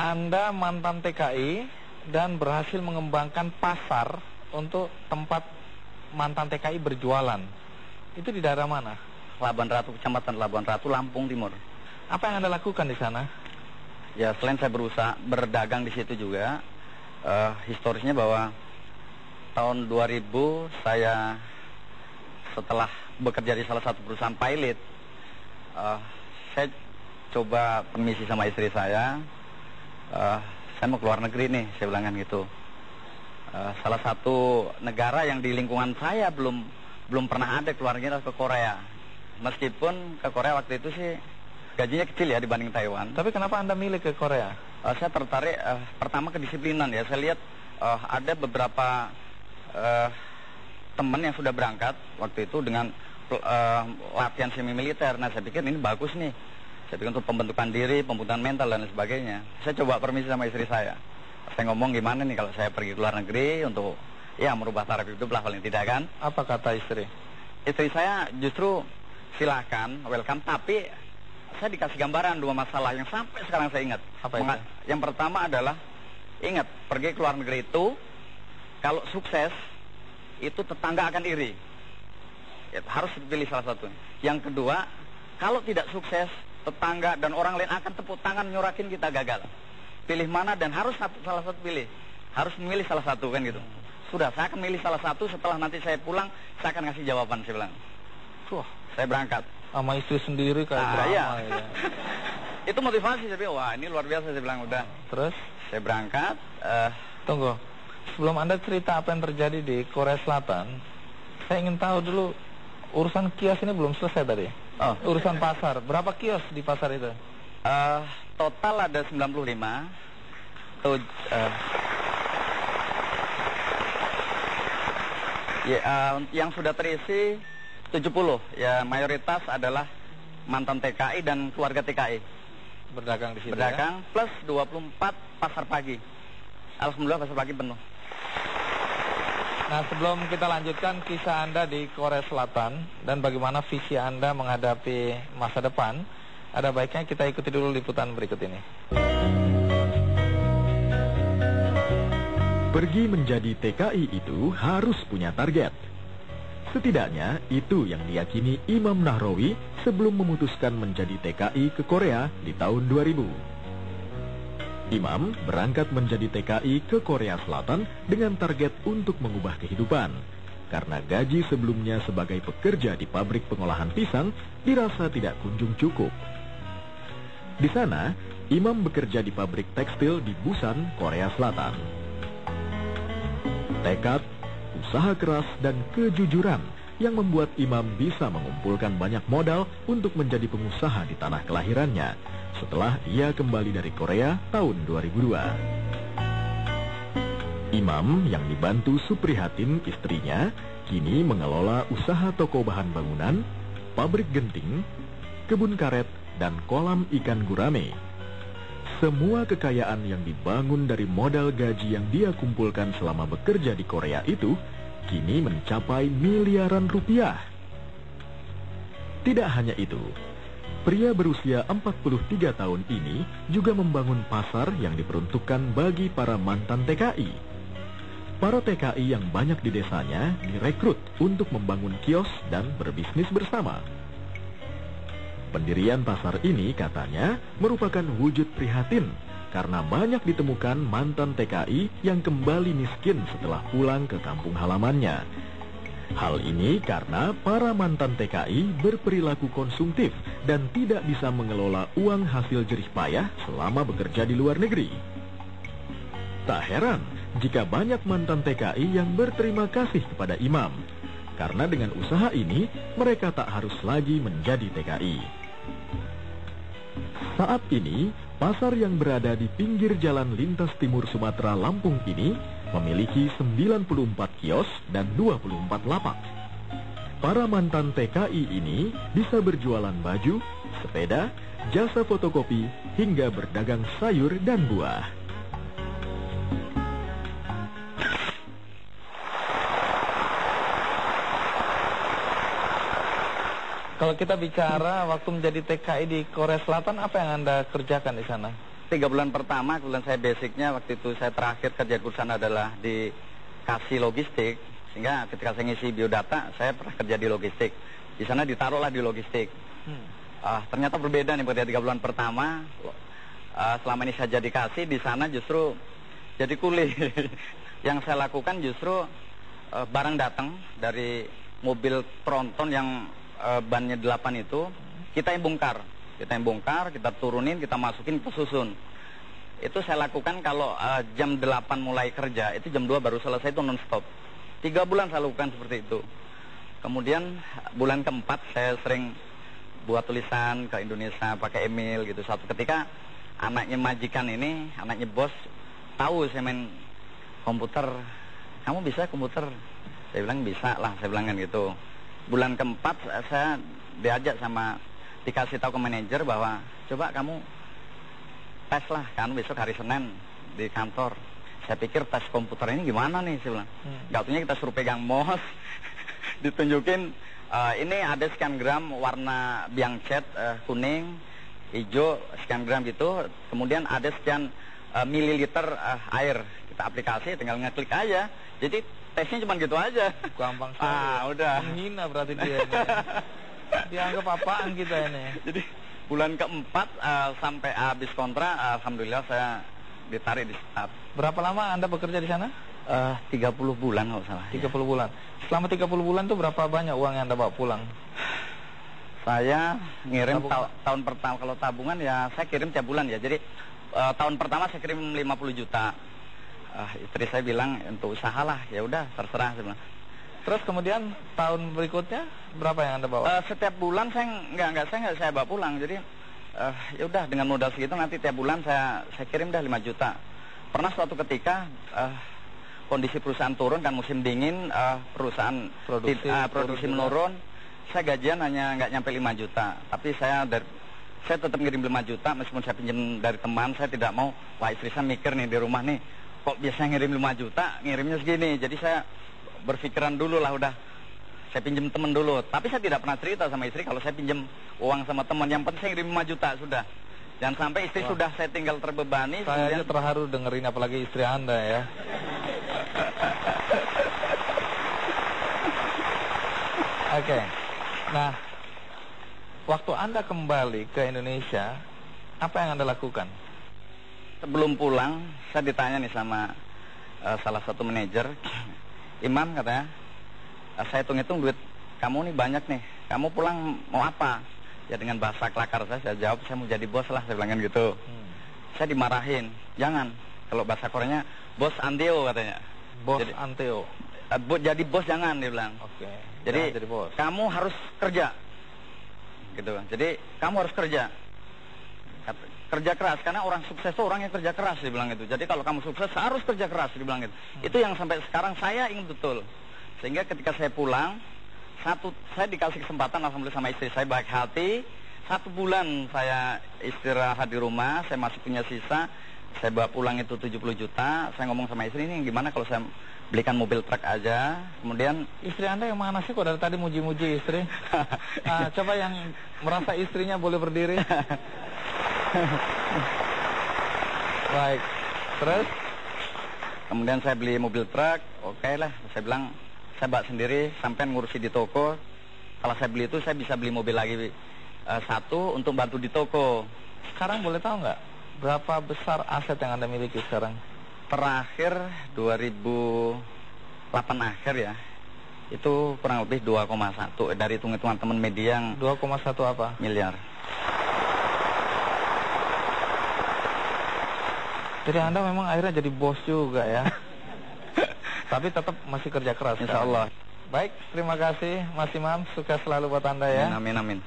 Anda mantan TKI dan berhasil mengembangkan pasar untuk tempat mantan TKI berjualan. Itu di daerah mana? Labuan Ratu, Kecamatan Labuan Ratu, Lampung Timur. Apa yang Anda lakukan di sana? Ya, selain saya berusaha berdagang di situ juga, historisnya bahwa tahun 2000 saya setelah bekerja di salah satu perusahaan pilot, saya coba permisi sama istri saya mau keluar negeri nih, saya bilang kan gitu. Salah satu negara yang di lingkungan saya belum pernah ada keluar negeri ke Korea. Meskipun ke Korea waktu itu sih gajinya kecil ya dibanding Taiwan. Tapi kenapa Anda milih ke Korea? Saya tertarik pertama kedisiplinan ya. Saya lihat ada beberapa teman yang sudah berangkat waktu itu dengan latihan semi militer. Nah, saya pikir ini bagus nih. Saya pikir untuk pembentukan diri, pembentukan mental dan sebagainya. Saya coba permisi sama istri saya. Saya ngomong gimana nih kalau saya pergi ke luar negeri untuk ya merubah taraf hidup lah paling tidak kan. Apa kata istri? Istri saya justru silakan, welcome, tapi saya dikasih gambaran dua masalah yang sampai sekarang saya ingat. Apa itu? Yang pertama adalah, ingat, pergi ke luar negeri itu kalau sukses itu tetangga akan iri. Ya, harus dipilih salah satu. Yang kedua, kalau tidak sukses, tetangga dan orang lain akan tepuk tangan nyurakin kita gagal. Pilih mana dan harus salah satu pilih. Harus memilih salah satu kan gitu. Sudah, saya akan milih salah satu, setelah nanti saya pulang, saya akan kasih jawaban, saya bilang. Wah, saya berangkat. Sama istri sendiri kayak drama iya. ya. Itu motivasi, saya bilang, wah ini luar biasa, saya bilang udah. Terus? Saya berangkat. Tunggu, sebelum Anda cerita apa yang terjadi di Korea Selatan, saya ingin tahu dulu, urusan kios ini belum selesai tadi. Urusan pasar, berapa kios di pasar itu? Total ada 95. Yang sudah terisi 70. Ya, mayoritas adalah mantan TKI dan keluarga TKI. Berdagang di situ. Berdagang ya? Plus 24 pasar pagi. Alhamdulillah pasar pagi penuh. Nah, sebelum kita lanjutkan kisah Anda di Korea Selatan dan bagaimana visi Anda menghadapi masa depan, ada baiknya kita ikuti dulu liputan berikut ini. Pergi menjadi TKI itu harus punya target. Setidaknya itu yang diyakini Imam Nahrawi sebelum memutuskan menjadi TKI ke Korea di tahun 2000. Imam berangkat menjadi TKI ke Korea Selatan dengan target untuk mengubah kehidupan, karena gaji sebelumnya sebagai pekerja di pabrik pengolahan pisang dirasa tidak kunjung cukup. Di sana, Imam bekerja di pabrik tekstil di Busan, Korea Selatan. Tekad, usaha keras, dan kejujuran yang membuat Imam bisa mengumpulkan banyak modal untuk menjadi pengusaha di tanah kelahirannya setelah ia kembali dari Korea tahun 2002. Imam yang dibantu Suprihatin istrinya kini mengelola usaha toko bahan bangunan, pabrik genting, kebun karet, dan kolam ikan gurame. Semua kekayaan yang dibangun dari modal gaji yang dia kumpulkan selama bekerja di Korea itu kini mencapai miliaran rupiah. Tidak hanya itu, pria berusia 43 tahun ini juga membangun pasar yang diperuntukkan bagi para mantan TKI. Para TKI yang banyak di desanya direkrut untuk membangun kios dan berbisnis bersama. Pendirian pasar ini katanya merupakan wujud prihatin karena banyak ditemukan mantan TKI yang kembali miskin setelah pulang ke kampung halamannya. Hal ini karena para mantan TKI berperilaku konsumtif dan tidak bisa mengelola uang hasil jerih payah selama bekerja di luar negeri. Tak heran jika banyak mantan TKI yang berterima kasih kepada Imam, karena dengan usaha ini mereka tak harus lagi menjadi TKI. Saat ini, pasar yang berada di pinggir jalan lintas timur Sumatera Lampung ini memiliki 94 kios dan 24 lapak. Para mantan TKI ini bisa berjualan baju, sepeda, jasa fotokopi, hingga berdagang sayur dan buah. Kalau kita bicara waktu menjadi TKI di Korea Selatan, apa yang Anda kerjakan di sana? 3 bulan pertama, kebetulan saya basicnya waktu itu saya terakhir kerja perusahaan adalah di kasih logistik. Sehingga ketika saya ngisi biodata, saya pernah kerja di logistik. Di sana ditaruhlah di logistik. Ternyata berbeda nih pada 3 bulan pertama. Selama ini saya jadi kasih, di sana justru jadi kuli. Yang saya lakukan justru barang datang dari mobil tronton yang bannya 8 itu, kita yang bongkar. Kita turunin, kita masukin, kita susun. Itu saya lakukan kalau jam 8 mulai kerja, itu jam 2 baru selesai, itu non-stop. 3 bulan saya lakukan seperti itu. Kemudian bulan keempat saya sering buat tulisan ke Indonesia pakai email gitu. Suatu ketika anaknya majikan ini, anaknya bos, tahu saya main komputer. Kamu bisa komputer? Saya bilang bisa lah, saya bilang kan gitu. Bulan keempat saya diajak dikasih tahu ke manajer bahwa coba kamu tes lah, kan besok hari Senin di kantor. Saya pikir tes komputer ini gimana nih, saya bilang. Gatunya kita suruh pegang mouse, ditunjukin ini ada sekian gram warna biang cat kuning, hijau, sekian gram gitu. Kemudian ada sekian mililiter air. Kita aplikasi, tinggal ngeklik aja. Jadi tesnya cuma gitu aja. Gampang sekali. Udah. Menghina berarti dia ini. Dianggap apaan kita ini. Jadi bulan keempat sampai habis kontrak, alhamdulillah saya ditarik di staff. Berapa lama Anda bekerja di sana? 30 bulan kalau salah. 30 bulan. Selama 30 bulan tuh berapa banyak uang yang Anda bawa pulang? Saya ngirim tahun pertama, kalau tabungan ya saya kirim tiap bulan ya. Jadi tahun pertama saya kirim 50 juta. Istri saya bilang untuk usaha lah, ya udah terserah saya bilang. Terus kemudian tahun berikutnya berapa yang Anda bawa? Setiap bulan saya nggak bawa pulang. Jadi ya udah dengan modal segitu nanti tiap bulan saya kirim dah 5 juta. Pernah suatu ketika kondisi perusahaan turun kan, musim dingin, perusahaan produksi menurun. Saya gajian hanya nggak nyampe 5 juta. Tapi saya tetap ngirim 5 juta meskipun saya pinjam dari teman. Saya tidak mau, wah istri saya mikir nih di rumah nih, kok biasanya ngirim 5 juta, ngirimnya segini. Jadi saya berpikiran dulu lah, udah saya pinjam teman dulu. Tapi saya tidak pernah cerita sama istri kalau saya pinjam uang sama teman. Yang penting saya ngirim 5 juta sudah. Jangan sampai istri sudah saya tinggal terbebani. Saya aja terharu dengerin, apalagi istri Anda ya. Oke. Nah, waktu Anda kembali ke Indonesia, apa yang Anda lakukan? Sebelum pulang, saya ditanya nih sama salah satu manajer, Imam katanya, saya hitung-hitung duit kamu nih banyak nih, kamu pulang mau apa? Ya dengan bahasa kelakar saya jawab, saya mau jadi bos lah, saya bilang gitu. Saya dimarahin, jangan, kalau bahasa Koreanya, bos Anteo katanya. Bos Anteo? Jadi bos jangan, dia bilang. Oke. Jadi bos. Kamu harus kerja, gitu. Jadi kamu harus kerja keras, karena orang sukses itu orang yang kerja keras, dia bilang gitu. Jadi kalau kamu sukses harus kerja keras, dia bilang gitu. Itu yang sampai sekarang saya ingat betul. Sehingga ketika saya pulang, saya dikasih kesempatan alhamdulillah sama istri saya baik hati. 1 bulan saya istirahat di rumah, saya masih punya sisa. Saya bawa pulang itu 70 juta. Saya ngomong sama istri, ini gimana kalau saya belikan mobil truk aja. Kemudian istri Anda yang mana sih, kok dari tadi muji-muji istri? Coba yang merasa istrinya boleh berdiri. Baik. Terus? Kemudian saya beli mobil truk. Oke lah, saya bilang saya bawa sendiri sampai ngurusi di toko. Kalau saya beli itu saya bisa beli mobil lagi satu untuk bantu di toko. Sekarang boleh tahu nggak berapa besar aset yang Anda miliki sekarang? Terakhir 2008 akhir ya, itu kurang lebih 2,1 dari hitung-hitungan teman media yang 2,1 apa? Miliar. Jadi Anda memang akhirnya jadi bos juga ya. Tapi tetap masih kerja keras. Insya Allah. Baik, terima kasih Mas Imam. Sukses selalu buat Anda ya. Amin, amin.